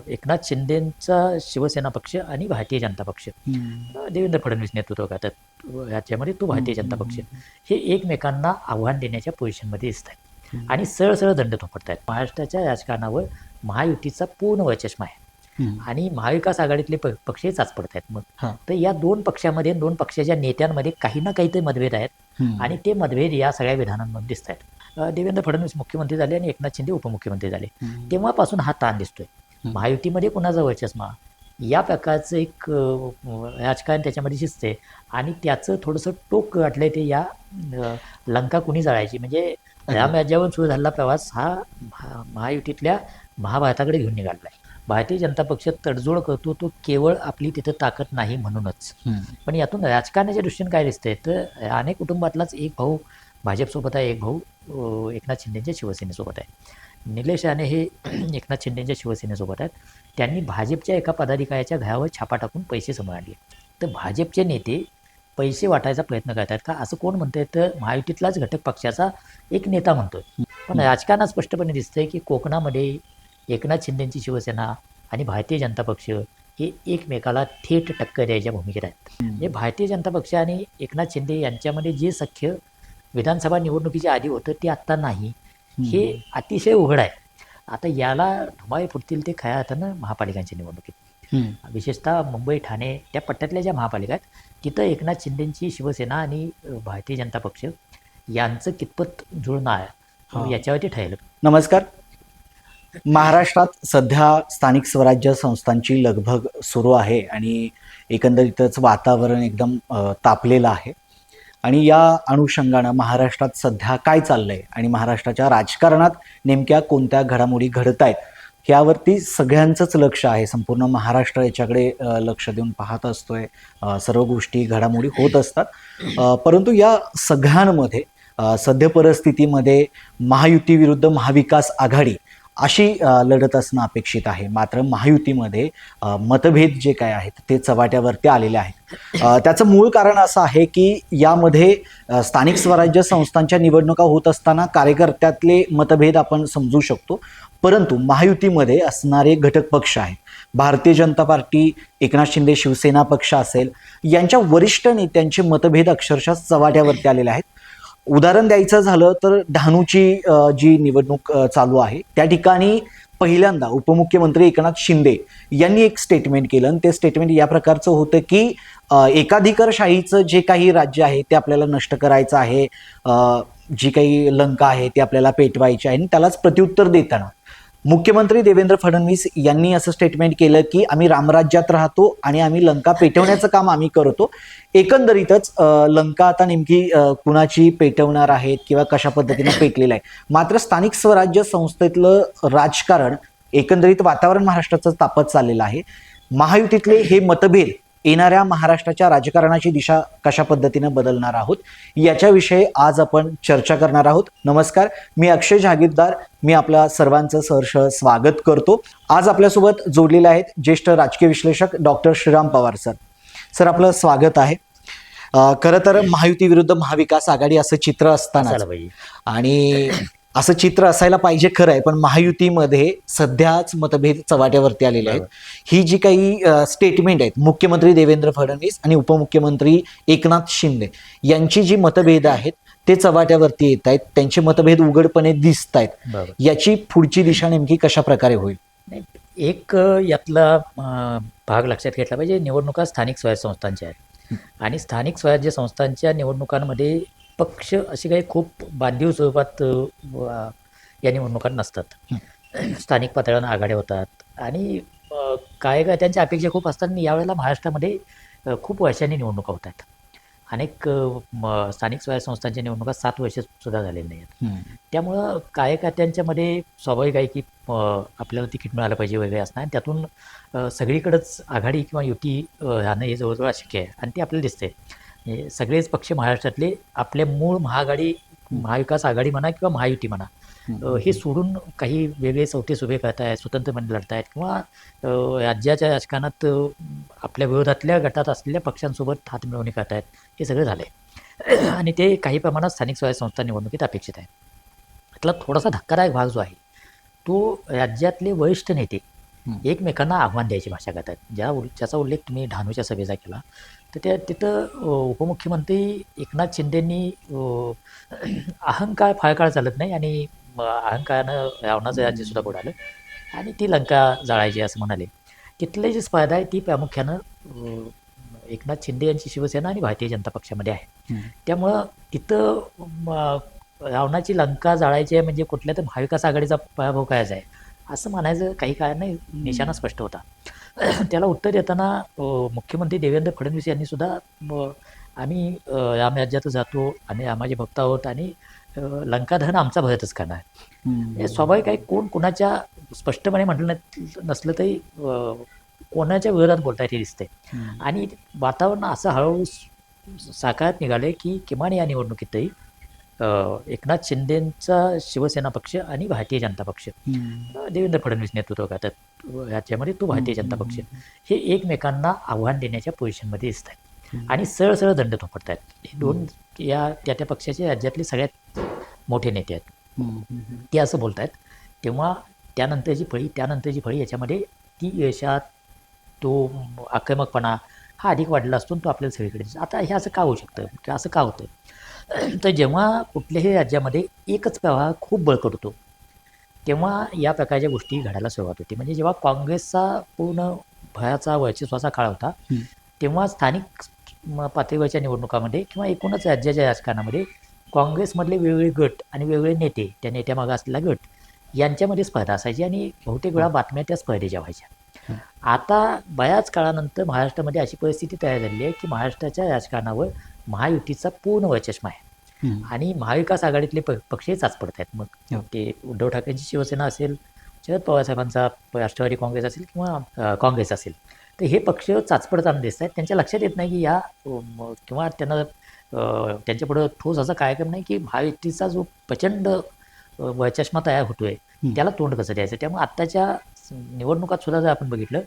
एकनाथ शिंदेंचा शिवसेना पक्ष आणि भारतीय जनता पक्ष, देवेंद्र फडणवीस नेतृत्व करतात याच्यामध्ये तो भारतीय जनता पक्ष, हे एकमेकांना आव्हान देण्याच्या पोझिशनमध्ये दिसत आहेत आणि सरळ दंड थोपटत आहेत. महाराष्ट्राच्या राजकारणावर महायुतीचा पूर्ण वर्चस्व आहे आणि महाविकास आघाडीतले पक्षही चाचपडत आहेत. मग तर या दोन पक्षामध्ये, दोन पक्षाच्या नेत्यांमध्ये काही ना काहीतरी मतभेद आहेत आणि ते मतभेद या सगळ्या विधानांमध्ये दिसत आहेत. देवेंद्र फडणवीस मुख्यमंत्री झाले आणि एकनाथ शिंदे उपमुख्यमंत्री झाले, तेव्हापासून हा ताण दिसतोय. महायुतीमध्ये कुणाचा वर्चस्व, या प्रकारचं एक राजकारण त्याच्यामध्ये शिजते आणि त्याचं थोडंसं टोक गाठलंय ते या लंका कुणी जाळायची, म्हणजे रामराज्यावरून सुरू झालेला प्रवास हा महायुतीतल्या महाभारताकडे घेऊन निघाला आहे. भारतीय जनता पक्ष तडजोड करतो तो केवळ आपली तिथं ताकद नाही म्हणूनच, पण यातून राजकारणाच्या दृष्टीने काय दिसतंय तर अनेक कुटुंबातलाच एक भाऊ भाजपसोबत आहे, एक भाऊ एकनाथ शिंदेच्या शिवसेनेसोबत आहे. निलेश राणे हे एकनाथ शिंदेच्या शिवसेनेसोबत आहेत. त्यांनी भाजपच्या एका पदाधिकाऱ्याच्या घरावर छापा टाकून पैसे समोर आणले. तर भाजपचे नेते पैसे वाटायचा प्रयत्न करतात का असं कोण म्हणतंय तर महायुतीतलाच घटक पक्षाचा एक नेता म्हणतोय. पण राजकारणात स्पष्टपणे दिसतंय की कोकणामध्ये एकनाथ शिंदेची शिवसेना आणि भारतीय जनता पक्ष हे एकमेकाला थेट टक्कर द्यायच्या भूमिकेत आहेत. म्हणजे भारतीय जनता पक्ष आणि एकनाथ शिंदे यांच्यामध्ये जे सख्य विधानसभा निवडणुकीच्या आधी होतं ते आत्ता नाही, हे अतिशय उघड आहे. आता याला धुमाळे फुटतील ते खऱ्या अर्थानं महापालिकांच्या निवडणुकीत, विशेषतः मुंबई ठाणे त्या पट्ट्यातल्या ज्या महापालिका आहेत तिथं एकनाथ शिंदेची शिवसेना आणि भारतीय जनता पक्ष यांचं कितपत जुळणं आहे याच्यावरती ठरेल. नमस्कार. महाराष्ट्रात सध्या स्थानिक स्वराज्य संस्थांची लगबग सुरू आहे आणि एकंदरीतच वातावरण एकदम तापलेलं आहे आणि या अनुषंगानं महाराष्ट्रात सध्या काय चाललंय आणि महाराष्ट्राच्या राजकारणात नेमक्या कोणत्या घडामोडी घडत आहेत यावरती सगळ्यांचंच लक्ष आहे. संपूर्ण महाराष्ट्र याच्याकडे लक्ष देऊन पाहत असतोय. सर्व गोष्टी घडामोडी होत असतात, परंतु या सगळ्यांमध्ये सद्य परिस्थितीमध्ये महायुती विरुद्ध महाविकास आघाडी अशी लढत असणं अपेक्षित आहे. मात्र महायुतीमध्ये मतभेद जे काय आहेत ते चव्हाट्यावरती आलेले आहेत. त्याचं मूळ कारण असं आहे की यामध्ये स्थानिक स्वराज्य संस्थांच्या निवडणुका होत असताना कार्यकर्त्यातले मतभेद आपण समजू शकतो, परंतु महायुतीमध्ये असणारे घटक पक्ष आहेत, भारतीय जनता पार्टी, एकनाथ शिंदे शिवसेना पक्ष असेल, यांच्या वरिष्ठ नेत्यांचे मतभेद अक्षरशः चव्हाट्यावरती आलेले आहेत. उदाहरण द्यायचं झालं तर डहाणूची जी निवडणूक चालू आहे त्या ठिकाणी पहिल्यांदा उपमुख्यमंत्री एकनाथ शिंदे यांनी एक स्टेटमेंट केलं आणि ते स्टेटमेंट या प्रकारचं होतं की एकाधिकारशाहीचं जे काही राज्य आहे ते आपल्याला नष्ट करायचं आहे, जी काही लंका आहे ती आपल्याला पेटवायची आहे. आणि त्यालाच प्रत्युत्तर देताना मुख्यमंत्री देवेंद्र फडणवीस यांनी असं स्टेटमेंट केलं की आम्ही रामराज्यात राहतो आणि आम्ही लंका पेटवण्याचं काम आम्ही करतो. एकंदरीतच लंका आता नेमकी कुणाची पेटवणार आहेत किंवा कशा पद्धतीने पेटलेलं आहे. मात्र स्थानिक स्वराज्य संस्थेतलं राजकारण, एकंदरीत वातावरण महाराष्ट्राचं तापत चाललेलं आहे. महायुतीतले हे मतभेद येणाऱ्या महाराष्ट्राच्या राजकारणाची दिशा कशा पद्धतीनं बदलणार आहोत याच्याविषयी आज आपण चर्चा करणार आहोत. नमस्कार, मी अक्षय जहागीरदार, मी आपल्या सर्वांचं सहर्ष स्वागत करतो. आज आपल्यासोबत जोडलेले आहेत ज्येष्ठ राजकीय विश्लेषक doctor Shriram Pawar sir. Sir, आपलं स्वागत आहे. खरं तर महायुती विरुद्ध महाविकास आघाडी असं चित्र असताना आणि असं चित्र असायला पाहिजे खरं आहे, पण महायुतीमध्ये सध्याच मतभेद चव्हाट्यावरती आलेले आहेत. ही जी काही स्टेटमेंट आहेत मुख्यमंत्री देवेंद्र फडणवीस आणि उपमुख्यमंत्री एकनाथ शिंदे यांची जी मतभेद आहेत ते चव्हाट्यावरती येत आहेत, त्यांचे मतभेद उघडपणे दिसत आहेत. याची पुढची दिशा नेमकी कशा प्रकारे होईल? एक यातला भाग लक्षात घेतला पाहिजे, निवडणुका स्थानिक स्वराज्य संस्थांच्या आहेत आणि स्थानिक स्वराज्य संस्थांच्या निवडणुकांमध्ये पक्ष अशी काही खूप बांधीव स्वरूपात या निवडणुकात नसतात. स्थानिक पातळीवर आघाड्या होतात आणि काय त्यांच्या अपेक्षा खूप असतात. आणि यावेळेला महाराष्ट्रामध्ये खूप वर्षांनी निवडणुका होत आहेत. अनेक स्थानिक स्वराज्य संस्थांच्या निवडणुका 7 वर्ष सुद्धा झालेल्या नाही आहेत. त्यामुळं कार्यकर्त्यांच्यामध्ये स्वाभाविक आहे की आपल्याला तिकीट मिळालं पाहिजे वगैरे असणार आणि त्यातून सगळीकडंच आघाडी किंवा युती राहणं हे जवळजवळ अशक्य आहे आणि ते आपल्याला दिसते. सगळेच पक्ष महाराष्ट्रातले आपल्या मूळ महाविकास आघाडी म्हणा किंवा महायुती म्हणा हे सोडून काही वेगळे चौथेस उभे करत आहेत, स्वतंत्रपणे लढत आहेत किंवा राज्याच्या राजकारणात आपल्या विरोधातल्या गटात असलेल्या पक्षांसोबत हातमिळवणी करत आहेत. हे सगळं झालं आहे आणि ते काही प्रमाणात स्थानिक स्वराज्य संस्था निवडणुकीत अपेक्षित आहे. त्यातला थोडासा धक्कादायक भाग जो आहे तो राज्यातले वरिष्ठ नेते एकमेकांना आव्हान द्यायची भाषा करतात. ज्याचा उल्लेख तुम्ही डहाणूच्या सभेचा केला, तर तिथं उपमुख्यमंत्री एकनाथ शिंदेंनी अहंकार फार काळ चालत नाही आणि अहंकारानं रावणाचं राज्यसुद्धा बुडालं आणि ती लंका जाळायची असं म्हणाले. तिथली जी स्पर्धा आहे ती प्रामुख्यानं एकनाथ शिंदे यांची शिवसेना आणि भारतीय जनता पक्षामध्ये आहे. त्यामुळं तिथं रावणाची लंका जाळायची आहे म्हणजे कुठल्या तर महाविकास आघाडीचा पराभव करायचा आहे असं म्हणायचं काही कारण नाही. निशाणा स्पष्ट होता. त्याला उत्तर देताना मुख्यमंत्री देवेंद्र फडणवीस यांनी सुद्धा आम्ही रामराज्यात जातो आणि रामाचे भक्त आहोत आणि लंकादहन आमचा भरतच करणार. हे स्वाभाविक आहे. कोण कोणाच्या स्पष्टपणे म्हटलं नसलं तरी कोणाच्या विरोधात बोलता येते दिसते आणि वातावरण असं हळूहळू साकारात निघाले की किमान या निवडणुकीतही एकनाथ शिंदेंचा शिवसेना पक्ष आणि भारतीय जनता पक्ष देवेंद्र फडणवीस नेतृत्व करतात राज्यामध्ये तो भारतीय जनता पक्ष हे एकमेकांना आव्हान देण्याच्या पोझिशनमध्ये दिसत आहेत आणि सरळ सरळ दंड थोपडत आहेत. हे दोन त्या पक्षाचे राज्यातले सगळ्यात मोठे नेते आहेत. ते असं बोलत आहेत. तेव्हा त्यानंतरची फळी याच्यामध्ये ती यशात तो आक्रमकपणा हा अधिक वाढला असतो तो आपल्याला सगळीकडे. आता हे असं का होऊ शकतं किंवा असं का होतं तर जेव्हा कुठल्याही राज्यामध्ये एकच प्रवाह खूप बळकट होतो तेव्हा या प्रकारच्या गोष्टी घडायला सुरुवात होती. म्हणजे जेव्हा काँग्रेसचा पूर्ण भयाचा वर्चस्वाचा काळ होता तेव्हा स्थानिक पातळीवरच्या निवडणुकामध्ये किंवा एकूणच राज्याच्या राजकारणामध्ये काँग्रेसमधले वेगवेगळे गट आणि वेगवेगळे नेते त्या नेत्यामागं असलेला गट यांच्यामध्ये स्पर्धा असायची आणि बहुतेक वेळा बातम्या त्या स्पर्धेच्या व्हायच्या. आता बऱ्याच काळानंतर महाराष्ट्रामध्ये अशी परिस्थिती तयार झाली आहे की महाराष्ट्राच्या राजकारणावर महायुतीचा पूर्ण वर्चस्व आहे आणि महाविकास आघाडीतले पक्षही चाचपडत आहेत. मग ते उद्धव ठाकरेंची शिवसेना असेल, शरद पवार साहेबांचा राष्ट्रवादी काँग्रेस असेल किंवा काँग्रेस असेल, तर हे पक्ष चाचपडताना दिसत आहेत. त्यांच्या लक्षात येत नाही की या किंवा त्यांना त्यांच्यापुढं ठोस असा कार्यक्रम नाही की महायुतीचा जो प्रचंड वर्चस्व तयार होतोय त्याला तोंड कसं द्यायचं. त्यामुळे आत्ताच्या निवडणुकात सुद्धा जर आपण बघितलं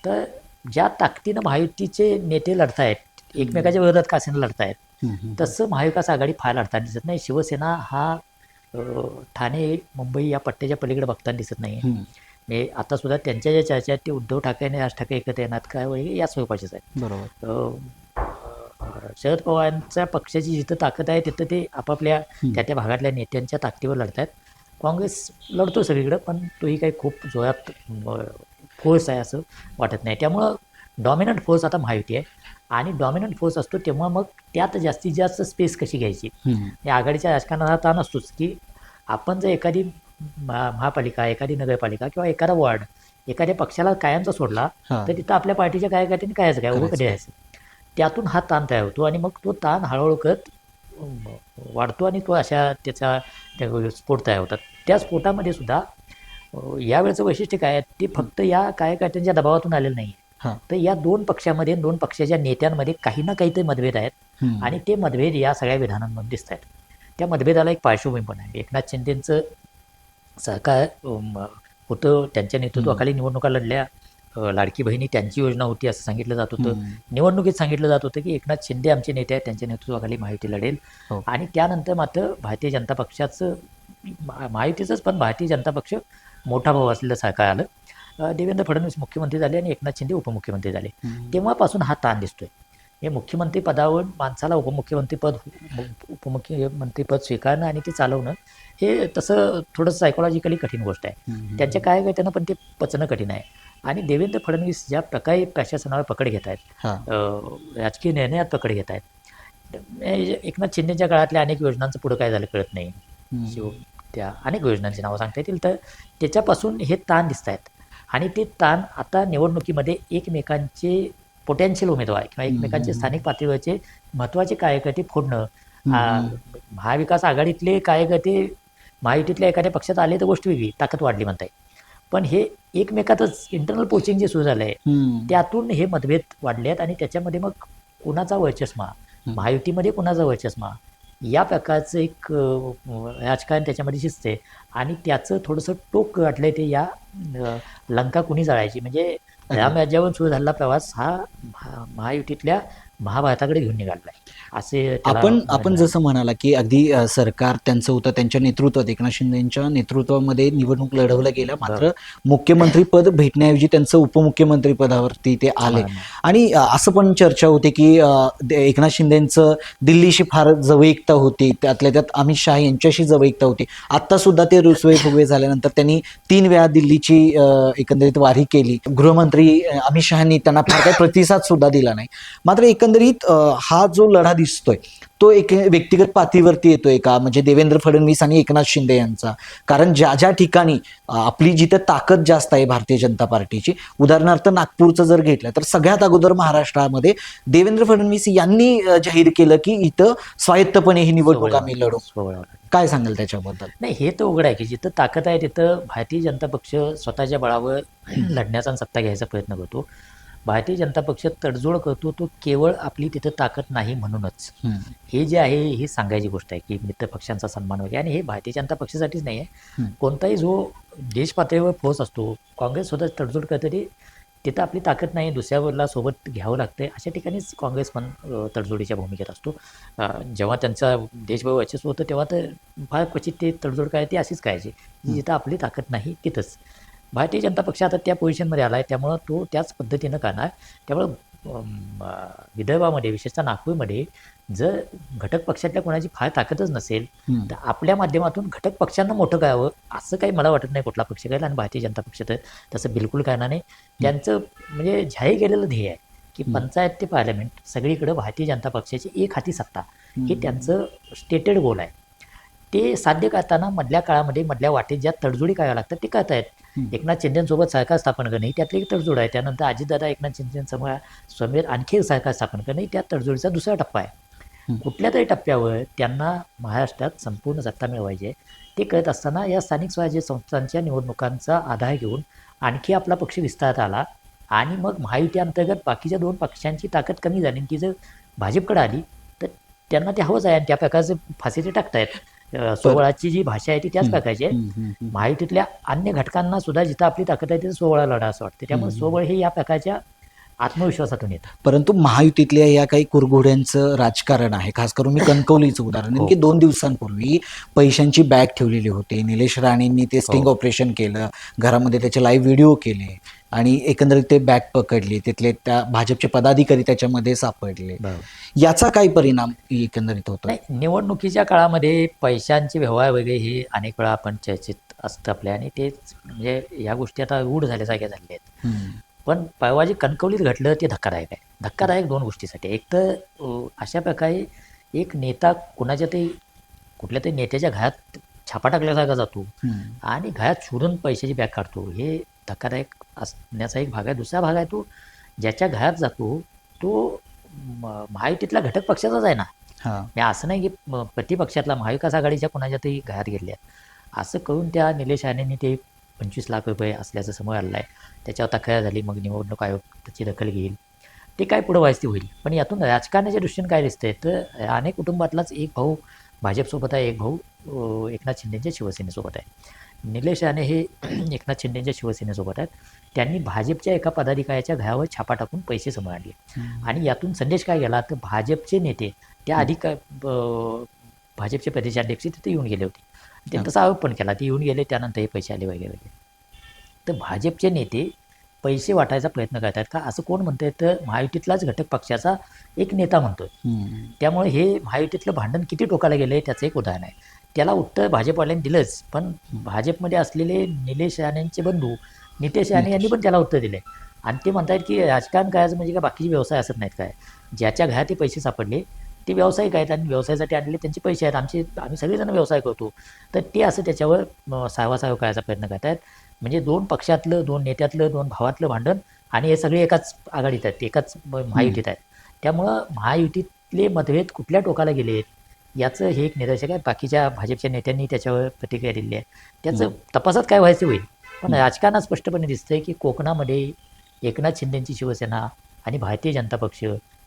तर ज्या ताकदीनं महायुतीचे नेते लढतायत एकमेकाच्या विरोधात कासेनं लढतायत तसं महाविकास आघाडी फार लढताना दिसत नाही. शिवसेना हा ठाणे मुंबई या पट्ट्याच्या पलीकडे बघताना दिसत नाही. म्हणजे आता सुद्धा त्यांच्या ज्या चर्चा आहेत ते उद्धव ठाकरे आणि राज ठाकरे एकत्र येणार काय वगैरे या स्वरूपाचेच आहेत. बरोबर. शरद पवारांच्या पक्षाची जिथं ताकद आहे तिथं ते आपापल्या त्या भागातल्या नेत्यांच्या ताकदीवर लढत आहेत. काँग्रेस लढतो सगळीकडं पण तोही काही खूप जोरात फोर्स आहे असं वाटत नाही. त्यामुळं डॉमिनंट फोर्स आता महायुती आहे आणि डॉमिनंट फोर्स असतो तेव्हा मग त्यात जास्तीत जास्त स्पेस कशी घ्यायची. या आघाडीच्या राजकारणात हा ताण असतोच की आपण जर एखादी महापालिका एखादी नगरपालिका किंवा एखादा वॉर्ड एखाद्या पक्षाला कायमचा सोडला तर तिथं आपल्या पार्टीच्या कार्यकर्त्यांनी कायचं काय उभं कधी यायचं. त्यातून हा ताण तयार होतो आणि मग तो ताण हळूहळू करत वाढतो आणि तो अशा त्याचा स्फोट तयार होतात. त्या स्फोटामध्ये सुद्धा यावेळेचं वैशिष्ट्य काय आहे ते फक्त या कार्यकर्त्यांच्या दबावातून आलेलं नाही आहे. तर या दोन पक्षामध्ये दोन पक्षाच्या नेत्यांमध्ये काही ना काहीतरी मतभेद आहेत आणि ते मतभेद या सगळ्या विधानांमध्ये दिसत आहेत. त्या मतभेदाला एक पार्श्वभूमी पण आहे. एकनाथ शिंदेंचं सरकार होतं, त्यांच्या नेतृत्वाखाली निवडणुका लढल्या, लाडकी बहिणी त्यांची योजना होती असं सांगितलं जात होतं. निवडणुकीत सांगितलं जात होतं की एकनाथ शिंदे आमचे नेते आहेत त्यांच्या नेतृत्वाखाली महायुती लढेल आणि त्यानंतर मात्र भारतीय जनता पक्षाचं महायुतीचंच पण भारतीय जनता पक्ष मोठा भाऊ असलेलं सरकार आलं. देवेंद्र फडणवीस मुख्यमंत्री झाले आणि एकनाथ शिंदे उपमुख्यमंत्री झाले. तेव्हापासून हा ताण दिसतोय. हे मुख्यमंत्री पदावर माणसाला उपमुख्यमंत्रीपद स्वीकारणं आणि ते चालवणं हे तसं थोडंसं सायकोलॉजिकली कठीण गोष्ट आहे. त्यांच्या कार्यकर्त्यांना पण ते पचणं कठीण आहे. आणि देवेंद्र फडणवीस ज्या प्रकारे प्रशासनावर पकड घेत आहेत, राजकीय निर्णयात पकड घेत आहेत, एकनाथ शिंदेच्या काळातल्या अनेक योजनांचं पुढं काय झालं कळत नाही. त्या अनेक योजनांची नावं सांगता येतील. तर त्याच्यापासून हे ताण दिसत आहेत आणि ते ताण आता निवडणुकीमध्ये एकमेकांचे पोटेन्शियल उमेदवार किंवा एकमेकांचे स्थानिक पातळीवरचे महत्त्वाचे कार्यकर्ते फोडणं. महाविकास आघाडीतले कार्यकर्ते महायुतीतल्या एखाद्या पक्षात आले तर गोष्ट वेगळी, ताकद वाढली म्हणताय. पण हे एकमेकातच इंटरनल पोचिंग जे सुरू झालं आहे त्यातून हे मतभेद वाढले आहेत आणि त्याच्यामध्ये मग कुणाचा वर्चस्व, महायुतीमध्ये कुणाचा वर्चस्व या प्रकारचं एक राजकारण त्याच्यामध्ये शिजते आणि त्याचं थोडंसं टोक गाठलं आहे ते या लंका कुणी जाळायची. म्हणजे रामराज्यावरून सुरू झालेला प्रवास हा महायुतीतल्या महाभारताकडे घेऊन निघालेला आहे असे त्याला आपण म्हणायला जसं म्हणाला की अगदी सरकार त्यांचं होतं, त्यांच्या नेतृत्वात एकनाथ शिंदेच्या नेतृत्वामध्ये निवडणूक लढवलं गेलं, मात्र मुख्यमंत्री पद भेटण्याऐवजी त्यांचं उपमुख्यमंत्री पदावरती ते आले. आणि असं पण चर्चा होते की एकनाथ शिंदेचं दिल्लीशी फार जवळीकता होती, त्यातल्या त्यात अमित शहा यांच्याशी जवळीकता होती. आत्ता सुद्धा ते रुसवे फुगवे झाल्यानंतर त्यांनी 3 वेळा दिल्लीची एकंदरीत वारी केली. गृहमंत्री अमित शहानी त्यांना फार काही प्रतिसाद सुद्धा दिला नाही. मात्र एकंदरीत हा जो लढा दिसतोय तो एक व्यक्तिगत पातळीवरती येतोय का, म्हणजे देवेंद्र फडणवीस आणि एकनाथ शिंदे यांचा? कारण ज्या ज्या ठिकाणी आपली जिथं ताकद जास्त आहे भारतीय जनता पार्टीची, उदाहरणार्थ नागपूरचं जर घेतलं तर सगळ्यात अगोदर महाराष्ट्रामध्ये देवेंद्र फडणवीस यांनी जाहीर केलं की इथं स्वायत्तपणे ही निवडणूक आम्ही लढू. काय सांगाल त्याच्याबद्दल? नाही, हे तर उघड आहे की जिथं ताकद आहे तिथं भारतीय जनता पक्ष स्वतःच्या बळावर लढण्याचा आणि सत्ता घ्यायचा प्रयत्न करतो. भारतीय जनता पक्ष तडजोड करतो तो केवळ आपली तिथं ताकद नाही म्हणूनच. हे जे आहे ही सांगायची गोष्ट आहे की मित्र पक्षांचा सन्मान वगैरे, आणि हे भारतीय जनता पक्षासाठीच नाही आहे. कोणताही जो देश पातळीवर फोर्स असतो, काँग्रेस सुद्धा तडजोड करते, ते तिथं आपली ताकद नाही, दुसऱ्यावरला सोबत घ्यावं लागतं, अशा ठिकाणीच काँग्रेस पण तडजोडीच्या भूमिकेत असतो. जेव्हा त्यांचा देशभर वर्चस्व होतं तेव्हा तर फार क्वचित ते तडजोड काय ती अशीच करायची, जिथं आपली ताकद नाही तिथंच. भारतीय जनता पक्ष आता त्या पोझिशनमध्ये आला आहे, त्यामुळं तो त्याच पद्धतीनं करणार. त्यामुळं विदर्भामध्ये विशेषतः नागपूरमध्ये जर घटक पक्षातल्या कोणाची फार ताकदच नसेल तर आपल्या माध्यमातून घटक पक्षांना मोठं करावं असं काही मला वाटत नाही कुठला पक्ष करेल, आणि भारतीय जनता पक्ष तर तसं बिलकुल करणार नाही. त्यांचं म्हणजे जाहीर केलेलं ध्येय आहे की पंचायत ते पार्लमेंट सगळीकडे भारतीय जनता पक्षाची एक हाती सत्ता, हे त्यांचं स्टेटेड गोल आहे. ते साध्य करताना मधल्या काळामध्ये मधल्या वाटेत ज्या तडजोडी कराव्या लागतात ते करतायत. एकनाथ शिंदेसोबत सरकार स्थापन करणे ही त्यातली एक तडजोड आहे. त्यानंतर अजितदादा एकनाथ शिंदेसमोर आणखी एक सरकार स्थापन करणे ही त्या तडजोडीचा दुसरा टप्पा आहे. कुठल्या तरी टप्प्यावर त्यांना महाराष्ट्रात संपूर्ण सत्ता मिळवायची आहे. ते करत असताना या स्थानिक स्वराज्य संस्थांच्या निवडणुकांचा आधार घेऊन आणखी आपला पक्ष विस्तारत आला, आणि मग महायुती अंतर्गत बाकीच्या 2 पक्षांची ताकद कमी झाली की जर भाजपकडे आली तर त्यांना ते हवंच आहे, आणि त्या प्रकारचे फासे ते टाकतायत. सोहळाची जी भाषा आहे ती त्याच प्रकारची आहे. महायुतीतल्या अन्य घटकांना सुद्धा जिथं आपली ताकद आहे तिथं सोहळा लढा असं वाटतं. त्यामुळे सोहळ हे या प्रकारच्या आत्मविश्वासातून येतं. परंतु महायुतीतल्या या काही कुरघोड्यांचं राजकारण आहे. खास करून मी कणकवलीचं उदाहरण नेमके 2 दिवसांपूर्वी पैशांची बॅग ठेवलेली होती. निलेश राणेंनी ते स्टिंग ऑपरेशन केलं, घरामध्ये त्याचे लाईव्ह व्हिडिओ केले, आणि एकंदरीत ते बॅग पकडली, तिथले त्या भाजपचे पदाधिकारी त्याच्यामध्ये सापडले. याचा काय परिणाम एकंदरीत होतो? नाही, निवडणुकीच्या काळामध्ये पैशांचे व्यवहार वगैरे हे अनेक वेळा आपण चर्चेत असतं आपल्या, आणि तेच म्हणजे या गोष्टी आता रूढ झाल्यासारख्या झालेल्या आहेत. पण परवा जे कणकवलीत घडलं ते धक्कादायक आहे. धक्कादायक 2 गोष्टीसाठी. एक तर अशा प्रकारे एक नेता कुठल्या तरी नेत्याच्या घरात छापा टाकल्यासारखा जातो आणि घरात शोधून पैशाची बॅग काढतो, हे धक्कादायक असण्याचा एक भाग आहे. दुसरा भाग आहे तो ज्याच्या घरात जातो तो महायुतीतला घटक पक्षाचाच आहे ना. असं नाही की प्रतिपक्षातला महाविकास आघाडीच्या कोणाच्या तरी घरात गेले आहेत. असं करून त्या निलेश राणेंनी ते 25 लाख रुपये असल्याचं समोर आलेलं आहे. त्याच्यावर तक्रार झाली, मग निवडणूक आयोग त्याची दखल घेईल. ते काय पुढं व्हायचं ते होईल. पण यातून राजकारणाच्या दृष्टीने काय दिसतंय तर अनेक कुटुंबातलाच एक भाऊ भाजपसोबत आहे, एक भाऊ एकनाथ शिंदेच्या शिवसेनेसोबत आहे. निलेश राणे हे एकनाथ शिंदेच्या शिवसेनेसोबत आहेत. त्यांनी भाजपच्या एका पदाधिकाऱ्याच्या घरावर छापा टाकून पैसे समोर आणले, आणि यातून संदेश काय गेला तर भाजपचे नेते त्या भाजपचे प्रदेशाध्यक्ष तिथे येऊन गेले होते. ते तसा आरोप पण केला, ते येऊन गेले त्यानंतर हे पैसे आले वगैरे वगैरे. तर भाजपचे नेते पैसे वाटायचा प्रयत्न करतात का असं कोण म्हणतंय तर महायुतीतलाच घटक पक्षाचा एक नेता म्हणतोय. त्यामुळे हे महायुतीतलं भांडण किती टोकाला गेलं आहे त्याचं एक उदाहरण आहे. त्याला उत्तर भाजपवाल्यांनी दिलंच, पण भाजपमध्ये असलेले निलेश राणेंचे बंधू नितेश राणे यांनी पण त्याला उत्तर दिले, आणि ते म्हणतात की राजकारण करायचं म्हणजे काय बाकीचे व्यवसाय असत नाहीत काय. ज्याच्या घरात ते पैसे सापडले ते व्यावसायिक आहेत, आणि व्यवसायासाठी आणलेले त्यांचे पैसे आहेत. आम्ही सगळेजण व्यवसाय करतो, तर ते असं त्याच्यावर सारवासारव करायचा प्रयत्न करत आहेत. म्हणजे 2 पक्षातलं, 2 नेत्यातलं, 2 भावातलं भांडण, आणि हे सगळे एकाच आघाडीत आहेत, एकाच महायुतीत आहेत. त्यामुळं महायुतीतले मतभेद कुठल्या टोकाला गेले आहेत याचं हे एक निदर्शक आहे. बाकीच्या भाजपच्या नेत्यांनी त्याच्यावर प्रतिक्रिया दिली आहे, त्याचं तपासात काय व्हायचं होईल. पण राजकारणात स्पष्टपणे दिसतंय की कोकणामध्ये एकनाथ शिंदेची शिवसेना आणि भारतीय जनता पक्ष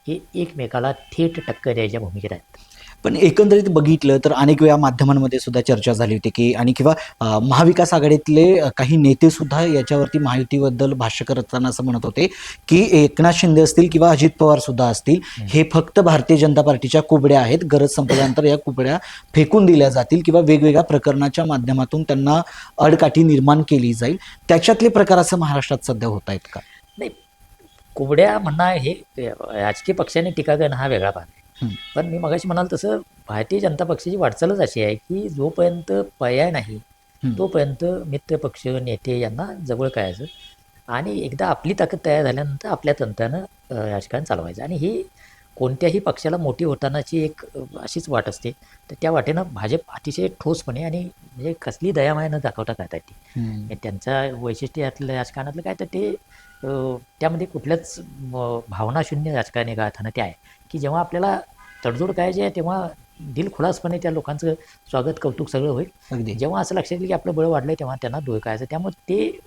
हे एकमेकाला थेट टक्कर द्यायच्या भूमिकेत आहेत. पण एकंदरीत बघितलं तर अनेक वेळा माध्यमांमध्ये सुद्धा चर्चा झाली होती की आणि किंवा महाविकास आघाडीतले काही नेते सुद्धा याच्यावरती महायुतीबद्दल भाष्य करताना असं म्हणत होते की एकनाथ शिंदे असतील किंवा अजित पवार सुद्धा असतील, हे फक्त भारतीय जनता पार्टीच्या कुबड्या आहेत. गरज संपल्यानंतर या कुबड्या फेकून दिल्या जातील किंवा वेगवेगळ्या प्रकरणाच्या माध्यमातून त्यांना अडकाठी निर्माण केली जाईल. त्याच्यातले प्रकार असं महाराष्ट्रात सध्या होत आहेत का? नाही, कुबड्या म्हणणं हे राजकीय पक्षाने टीका करणं हा वेगळा भाग आहे. पण मी मगाशी म्हणाल तसं भारतीय जनता पक्षाची वाटचालच अशी आहे की जोपर्यंत पर्याय नाही तोपर्यंत मित्र पक्ष नेते यांना जवळ करायचं आणि एकदा आपली ताकद तयार झाल्यानंतर आपल्या तंत्रानं राजकारण चालवायचं. आणि ही कोणत्याही पक्षाला मोठी होतानाची एक अशीच वाट असते. तर त्या वाटेनं भाजप अतिशय ठोसपणे आणि म्हणजे कसली दयामाया न दाखवता करतात ती. म्हणजे त्यांचं वैशिष्ट्य यातलं राजकारणातलं काय तर ते त्यामध्ये कुठल्याच भावनाशून्य राजकारण एका अर्थानं ते आहे की जेव्हा आपल्याला तडजोड करायची आहे तेव्हा दिलखुलासपणे त्या लोकांचं स्वागत कौतुक सगळं होईल. अगदी जेव्हा असं लक्षात येईल की आपलं बळ वाढलं तेव्हा त्यांना दूर करायचं. त्यामुळे ते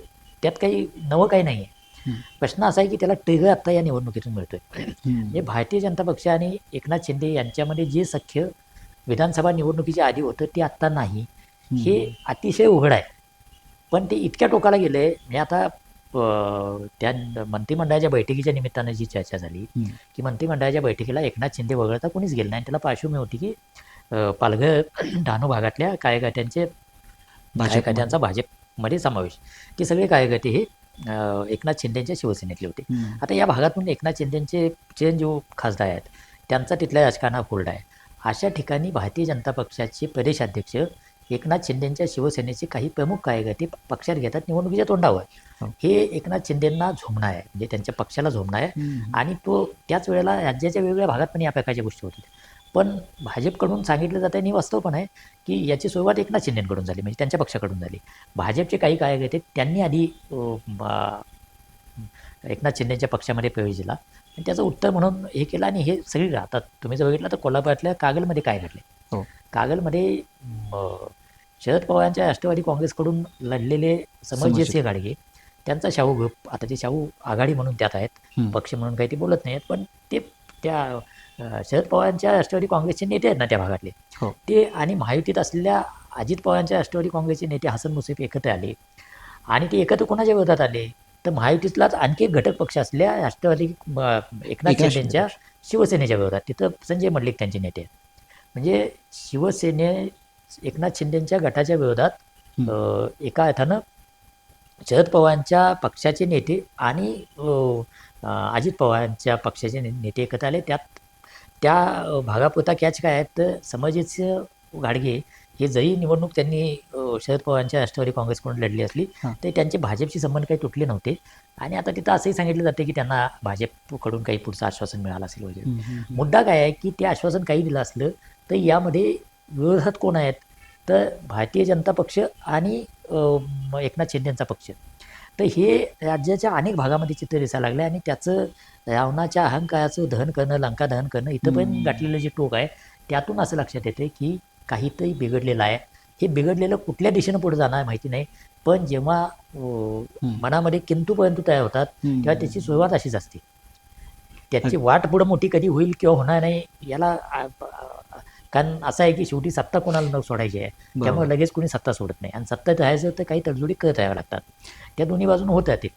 त्यात काही नवं काही नाही आहे. प्रश्न असा आहे की त्याला ट्रिगर आत्ता या निवडणुकीतून मिळतोय. म्हणजे भारतीय जनता पक्ष आणि एकनाथ शिंदे यांच्यामध्ये जे सख्य विधानसभा निवडणुकीच्या आधी होतं ते आत्ता नाही, हे अतिशय उघड आहे. पण ते इतक्या टोकाला गेलं आहे. म्हणजे आता त्या मंत्रिमंडळाच्या बैठकीच्या निमित्तानं जी चर्चा झाली की मंत्रिमंडळाच्या बैठकीला एकनाथ शिंदे वगळता कोणीच गेलं नाही. त्याला पार्श्वभूमी होती की पालघर डहाणू भागातल्या कार्यकर्त्यांचा भाजपमध्ये समावेश. ते सगळे कार्यकर्ते हे एकनाथ शिंदेच्या शिवसेनेतले होते. आता या भागातून एकनाथ शिंदेचे चिरंजीव खासदार आहेत, त्यांचा तिथल्या राजकारणात होल्ड आहे. अशा ठिकाणी भारतीय जनता पक्षाचे प्रदेशाध्यक्ष एकनाथ शिंदेच्या शिवसेनेचे काही प्रमुख कार्यकर्ते पक्षात घेतात निवडणुकीच्या तोंडावर. हे एकनाथ शिंदेंना झोमणं आहे, म्हणजे त्यांच्या पक्षाला झोमणं आहे. आणि तो त्याच वेळेला राज्याच्या वेगवेगळ्या भागात पण या प्रकारच्या गोष्टी होतात. पण भाजपकडून सांगितलं जातं आणि वास्तव पण आहे की याची सुरुवात एकनाथ शिंदेकडून झाली, म्हणजे त्यांच्या पक्षाकडून झाली. भाजपचे काही कार्यकर्ते त्यांनी आधी एकनाथ शिंदेच्या पक्षामध्ये प्रवेश दिला आणि त्याचं उत्तर म्हणून हे केलं. आणि हे सगळी आता तुम्ही जर बघितलं तर कोल्हापुरातल्या कागलमध्ये काय घडले. कागलमध्ये शरद पवारांच्या राष्ट्रवादी काँग्रेसकडून लढलेले समरजितसिंह घाडगे, त्यांचा शाहू ग्रुप, आता ते शाहू आघाडी म्हणून त्यात आहेत, पक्ष म्हणून काही ते बोलत नाहीत, पण ते त्या शरद पवारांच्या राष्ट्रवादी काँग्रेसचे नेते आहेत ना त्या भागातले, ते आणि महायुतीत असलेल्या अजित पवारांच्या राष्ट्रवादी काँग्रेसचे नेते हसन मुश्रीफ एकत्र आले. आणि ते एकत्र कोणाच्या विरोधात आले तर महायुतीतलाच आणखी एक घटक पक्ष असलेल्या राष्ट्रवादी एकनाथ शिंदेच्या शिवसेनेच्या विरोधात. तिथं संजय मंडलिक त्यांचे नेते आहेत. म्हणजे शिवसेने एकनाथ शिंदेच्या गटाच्या विरोधात एका अर्थानं शरद पवारांच्या पक्षाचे नेते आणि अजित पवारांच्या पक्षाचे नेते एकत्र आले. त्या भागापुरता कॅच काय आहेत तर समरजितसिंह घाडगे हे जरी निवडणूक त्यांनी शरद पवारांच्या राष्ट्रवादी काँग्रेसकडून लढली असली तरी त्यांचे भाजपशी संबंध काही तुटले नव्हते. आणि आता तिथं असंही सांगितलं जाते की त्यांना भाजपकडून काही पुढचं आश्वासन मिळालं असेल वगैरे. मुद्दा काय आहे की ते आश्वासन काही दिलं असलं तर यामध्ये विरोधात कोण आहेत तर भारतीय जनता पक्ष आणि एकनाथ शिंदेचा पक्ष. तर हे राज्याच्या अनेक भागामध्ये चित्र दिसायला लागलं आहे. आणि त्याचं रावणाच्या अहंकाराचं दहन करणं, लंका दहन करणं इथं पण गाठलेलं जे टोक आहे त्यातून असं लक्षात येतं की काहीतरी बिघडलेलं आहे. हे बिघडलेलं कुठल्या दिशेनं पुढे जाणार माहिती नाही, पण जेव्हा मनामध्ये किंतूपर्यंत तयार होतात तेव्हा त्याची सुरुवात अशीच असते. त्याची वाट पुढं मोठी कधी होईल किंवा होणार नाही याला कारण असं आहे की शेवटी सत्ता कोणाला न सोडायची आहे, त्यामुळे लगेच कोणी सत्ता सोडत नाही. आणि सत्ता राहायचं तर काही तडजोडी करत राहाव्या लागतात. त्या दोन्ही बाजून होत राहते,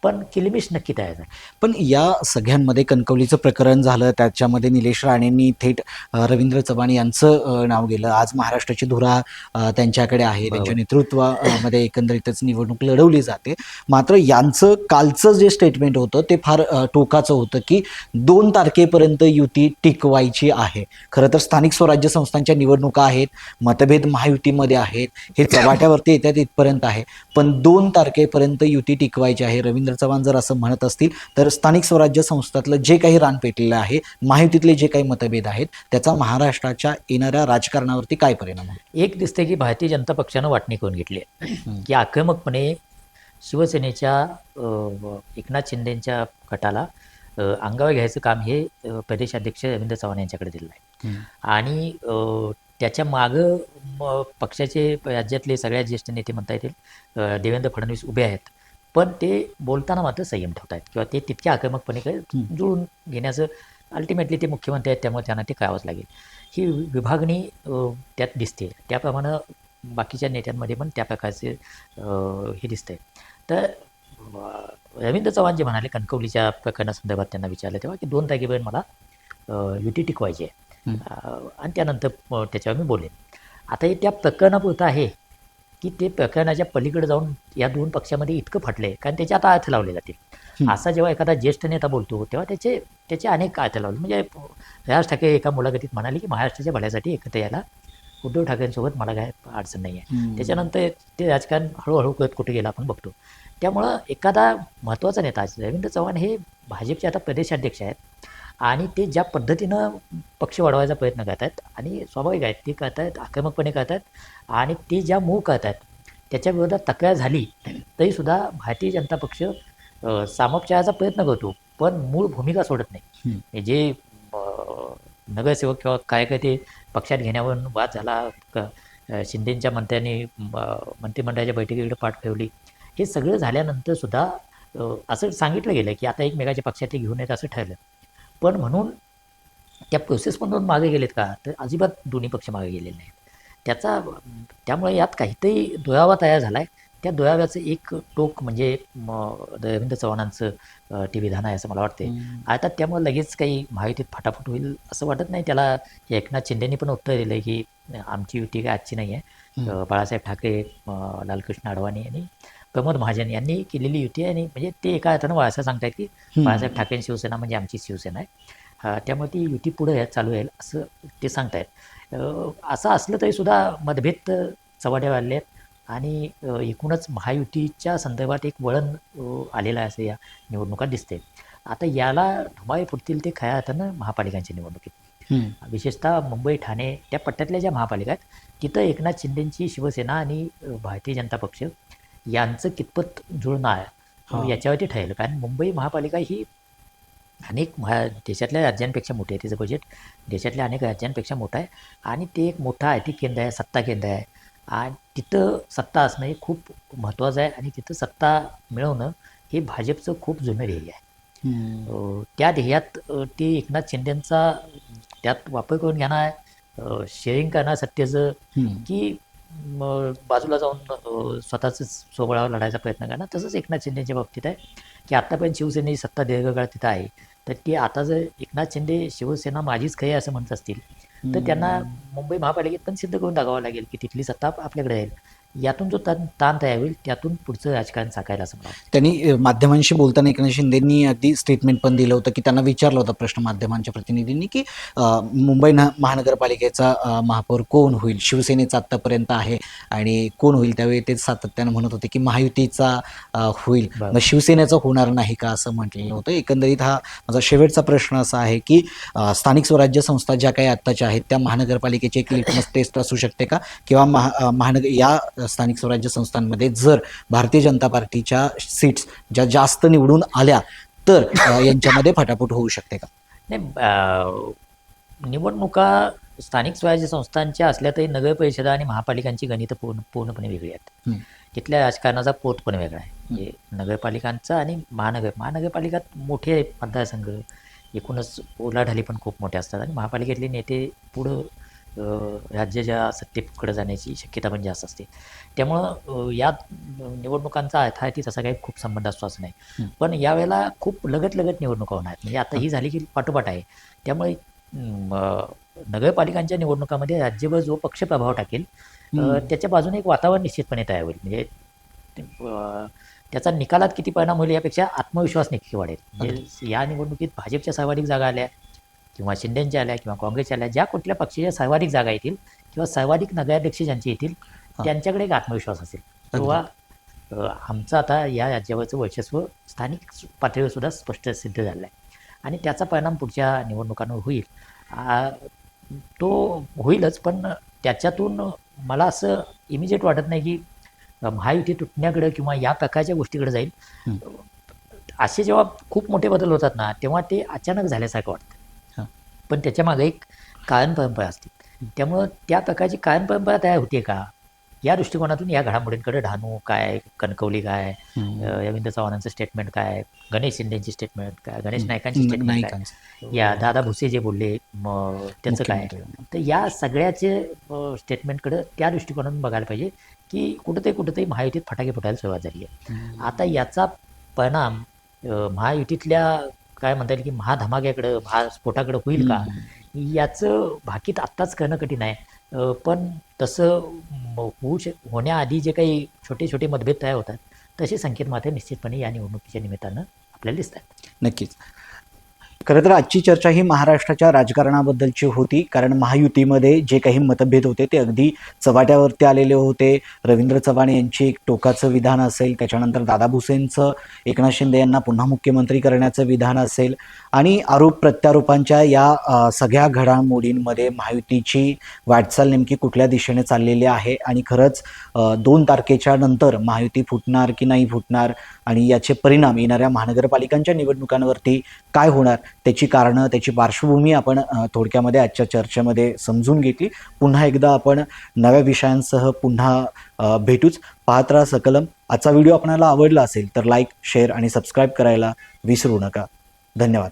पण किलमिश नक्की तयार आहे. पण या सगळ्यांमध्ये कणकवलीचं प्रकरण झालं, त्याच्यामध्ये निलेश राणेंनी थेट रवींद्र चव्हाण यांचं नाव गेलं. आज महाराष्ट्राची धुरा त्यांच्याकडे आहे, त्यांच्या नेतृत्वामध्ये एकंदरीतच निवडणूक लढवली जाते. मात्र यांचं कालचं जे स्टेटमेंट होतं ते फार टोकाचं होतं की 2 तारखेपर्यंत युती टिकवायची आहे. खरं तर स्थानिक स्वराज्य संस्थांच्या निवडणुका आहेत, मतभेद महायुतीमध्ये आहेत, हे चव्हाट्यावरती येतात इथपर्यंत आहे, पण 2 तारखेपर्यंत युती टिकवायची आहे. रवींद्र चव्हाण जर असं म्हणत असतील तर स्थानिक स्वराज्य संस्थातलं जे काही रान पेटलेलं आहे, महायुतीतले जे काही मतभेद आहेत, त्याचा महाराष्ट्राच्या येणाऱ्या राजकारणावरती काय परिणाम होईल? एक दिसते की भारतीय जनता पक्षानं वाटणी करून घेतली आहे की आक्रमकपणे शिवसेनेच्या एकनाथ शिंदेच्या गटाला अंगावर घ्यायचं काम हे प्रदेशाध्यक्ष रवींद्र चव्हाण यांच्याकडे दिलं आहे. आणि त्याच्या मागं पक्षाचे राज्यातले सगळ्यात ज्येष्ठ नेते म्हणता येतील देवेंद्र फडणवीस उभे आहेत, पण ते बोलताना मात्र संयम ठेवत आहेत किंवा ते तितक्या आक्रमकपणे जुळून घेण्याचं अल्टिमेटली ते मुख्यमंत्री आहेत, त्यामुळे त्यांना ते करावंच लागेल. ही विभागणी त्यात दिसते. त्याप्रमाणे बाकीच्या नेत्यांमध्ये पण त्या प्रकारचे हे दिसतंय. तर रवींद्र चव्हाण जे म्हणाले कणकवलीच्या प्रकरणासंदर्भात त्यांना विचारलं तेव्हा की 2 तारखेपर्यंत मला युती टिकवायची आहे. आणि त्यानंतर त्याच्यावर मी बोलेन. आता हे त्या प्रकरणापुरतं आहे की ते प्रकरणाच्या पलीकडे जाऊन या 2 पक्षामध्ये इतकं फाटलं आहे, कारण त्याचे आता अर्थ लावले जातील. असा जेव्हा एखादा ज्येष्ठ नेता बोलतो तेव्हा त्याचे अनेक अर्थ लावले. म्हणजे राज ठाकरे एका मुलाखतीत म्हणाले की महाराष्ट्राच्या भल्यासाठी एकत्र यायला उद्धव ठाकरेंसोबत मला काय अडचण नाही आहे. त्याच्यानंतर ते राजकारण हळूहळू करत कुठे गेलं आपण बघतो. त्यामुळं एखादा महत्त्वाचा नेता रवींद्र चव्हाण हे भाजपचे आता प्रदेशाध्यक्ष आहेत आणि ते ज्या पद्धतीनं पक्ष वाढवायचा प्रयत्न करत आहेत आणि स्वाभाविक आहेत ते करत आहेत, आक्रमकपणे करत आहेत आणि ते ज्या मूळ करत आहेत त्याच्या विरोधात तक्रार झाली तरीसुद्धा भारतीय जनता पक्ष सामोपचाराचा प्रयत्न करतो, पण मूळ भूमिका सोडत नाही. जे नगरसेवक किंवा कार्यकर्ते पक्षात घेण्यावरून वाद झाला, शिंदेंच्या मंत्र्यांनी मंत्रिमंडळाच्या बैठकीकडे पाठ ठेवली, हे सगळं झाल्यानंतर सुद्धा असं सांगितलं गेलं की आता एकमेकाच्या पक्षात ते घेऊन येत असं ठरलं. पण म्हणून त्या प्रोसेसमधून मागे गेलेत का, तर अजिबात दोन्ही पक्ष मागे गेलेले नाहीत. त्यामुळे यात काहीतरी दुरावा तयार झाला आहे. त्या दुराव्याचं एक टोक म्हणजे रवींद्र चव्हाणांचं ते विधान आहे असं मला वाटते. आता त्यामुळे लगेच काही महायुतीत फाटाफूट होईल असं वाटत नाही. त्याला एकनाथ शिंदेंनी पण उत्तर दिलं की आमची युती काय आजची नाही आहे. बाळासाहेब ठाकरे, लालकृष्ण अडवाणी आणि प्रमोद महाजन यांनी केलेली युती आहे आणि म्हणजे ते एका अर्थानं असं सांगतायत की बाळासाहेब ठाकरे शिवसेना म्हणजे आमची शिवसेना आहे. त्यामुळे ती युती पुढे चालू आहे असं ते सांगतायत. असं असलं तरीसुद्धा मतभेद चव्हाट्यावर आले आहेत आणि एकूणच महायुतीच्या संदर्भात एक वळण आलेलं आहे असं या निवडणुकात दिसते. आता याला धुमाळे फुटतील ते खऱ्या अर्थानं महापालिकांच्या निवडणुकीत, विशेषतः मुंबई, ठाणे त्या पट्ट्यातल्या ज्या महापालिका आहेत तिथं एकनाथ शिंदेंची शिवसेना आणि भारतीय जनता पक्ष यांचं कितपत जुळणं आहे याच्यावरती ठरेल. कारण मुंबई महापालिका ही अनेक देशातल्या राज्यांपेक्षा मोठी आहे. तिचं बजेट देशातल्या अनेक राज्यांपेक्षा मोठं आहे आणि ते एक मोठं आर्थिक केंद्र आहे, सत्ता केंद्र आहे आणि तिथं सत्ता असणं हे खूप महत्त्वाचं आहे आणि तिथं सत्ता मिळवणं हे भाजपचं खूप जुनं ध्येय आहे. त्या ध्येयात ते एकनाथ शिंदेंचा त्यात वापर करून घेणार, शेअरिंग करणार सत्तेचं, की बाजूला जाऊन स्वतःच सोबळावर लढायचा प्रयत्न करणार. तसंच एकनाथ शिंदेच्या बाबतीत आहे की आत्तापर्यंत शिवसेनेची सत्ता दीर्घकाळ तिथं आहे, तर ती आता जर एकनाथ शिंदे शिवसेना माझीच खरी असं म्हणत असतील तर त्यांना मुंबई महापालिकेत पण सिद्ध करून दाखवावं लागेल की तिथली सत्ता आपल्याकडे राहील. यातून जो ताण तयार होईल त्यातून पुढचं राजकारण साकायला असं मला वाटतं. त्यांनी माध्यमांशी बोलताना एकनाथ शिंदेंनी अगदी स्टेटमेंट पण दिलं होतं की त्यांना विचारलं होतं प्रश्न माध्यमांच्या प्रतिनिधींनी की मुंबई महानगरपालिकेचा महापौर कोण होईल, शिवसेनेचा आत्तापर्यंत आहे आणि कोण होईल, त्यावेळी ते सातत्यानं म्हणत होते की महायुतीचा होईल, मग शिवसेनेचा होणार नाही का असं म्हटलेलं होतं. एकंदरीत हा माझा शेवटचा प्रश्न असा आहे की स्थानिक स्वराज्य संस्था ज्या काही आत्ताच्या आहेत त्या महानगरपालिकेची एक लिटमस टेस्ट असू शकते का, किंवा या स्थानिक स्वराज्य संस्थांमध्ये जर भारतीय जनता पार्टीच्या सीट्स ज्या जास्त निवडून आल्या तर यांच्यामध्ये फटाफट होऊ शकते का? नाही, निवडणुका स्थानिक स्वराज्य संस्थांच्या असल्या तरी नगर परिषदा आणि महापालिकांची गणितं पूर्णपणे वेगळी आहेत. तिथल्या राजकारणाचा पोत पण वेगळा आहे. म्हणजे नगरपालिकांचा आणि महानगरपालिकात मोठे मतदारसंघ, एकूणच उलाढाली पण खूप मोठ्या असतात आणि महापालिकेतले नेते पुढं राज्याच्या सत्तेकडे जाण्याची शक्यता पण जास्त असते. त्यामुळं या निवडणुकांचा अर्थार्थी तसा काही खूप संबंध असतो असं नाही. पण यावेळेला खूप लगत निवडणुका होणार आहेत. म्हणजे आता ही झाली की पाठोपाठ आहे. त्यामुळे नगरपालिकांच्या निवडणुकामध्ये राज्यभर जो पक्ष प्रभाव टाकेल त्याच्या बाजूने एक वातावरण निश्चितपणे तयार होईल. म्हणजे त्याचा निकालात किती परिणाम होईल यापेक्षा आत्मविश्वास नक्की वाढेल. म्हणजे या निवडणुकीत भाजपच्या सर्वाधिक जागा आल्या किंवा शिंदेच्या आल्या किंवा काँग्रेसच्या आल्या, ज्या कुठल्या पक्षाच्या सर्वाधिक जागा येतील किंवा सर्वाधिक नगराध्यक्ष ज्यांचे येतील त्यांच्याकडे एक आत्मविश्वास असेल किंवा आमचं आता या राज्यावरचं वर्चस्व स्थानिक पातळीवर सुद्धा स्पष्ट सिद्ध झालं आहे आणि त्याचा परिणाम पुढच्या निवडणुकांवर होईल. तो होईलच, पण त्याच्यातून मला असं इमिजिएट वाटत नाही की महायुती तुटण्याकडे किंवा या प्रकारच्या गोष्टीकडे जाईल. असे जेव्हा खूप मोठे बदल होतात ना तेव्हा ते अचानक झाल्यासारखं वाटतं, पण त्याच्या मागे एक कारण परंपरा असते. त्यामुळं त्या प्रकारची कारण परंपरा तयार होते का या दृष्टिकोनातून या घडामोडींकडे डहाणू काय, कणकवली काय, रवींद्र चव्हाणांचं स्टेटमेंट काय, गणेश शिंदेची स्टेटमेंट काय, गणेश नाईकांची स्टेटमेंट काय, या दादा भुसे जे बोलले मग त्याचं काय, तर या सगळ्याचे स्टेटमेंटकडे त्या दृष्टिकोनातून बघायला पाहिजे की कुठंतरी महायुतीत फटाके फुटायला सुरुवात झाली आहे. आता याचा परिणाम महायुतीतल्या काय म्हणता येईल की महाधमाक्याकडं, महास्फोटाकडं होईल का, याचं भाकीत आत्ताच करणं कठीण आहे. पण तसं होण्याआधी जे काही छोटे छोटे मतभेद तयार होतात तसे संकेत मात्र निश्चितपणे या निवडणुकीच्या निमित्तानं आपल्याला दिसतात. नक्कीच. खरं तर आजची चर्चा ही महाराष्ट्राच्या राजकारणाबद्दलची होती, कारण महायुतीमध्ये जे काही मतभेद होते ते अगदी चव्हाट्यावरती आलेले होते. रवींद्र चव्हाण यांची एक टोकाचं विधान असेल, त्याच्यानंतर दादा भुसेंचं एकनाथ शिंदे यांना पुन्हा मुख्यमंत्री करण्याचं विधान असेल, आणि आरोप प्रत्यारोपांच्या या सगळ्या घडामोडींमध्ये महायुतीची वाटचाल नेमकी कुठल्या दिशेने चाललेली आहे आणि खरंच 2 तारखेच्या नंतर महायुती फुटणार की नाही फुटणार आणि याचे परिणाम येणाऱ्या महानगरपालिकांच्या निवडणुकांवरती काय होणार, त्याची कारणं, त्याची पार्श्वभूमी आपण थोडक्यामध्ये आजच्या चर्चेमध्ये समजून घेतली. पुन्हा एकदा आपण नव्या विषयांसह पुन्हा भेटूच. पाहत राहा सकलम. आजचा व्हिडिओ आपल्याला आवडला असेल तर लाईक, शेअर आणि सबस्क्राईब करायला विसरू नका. धन्यवाद.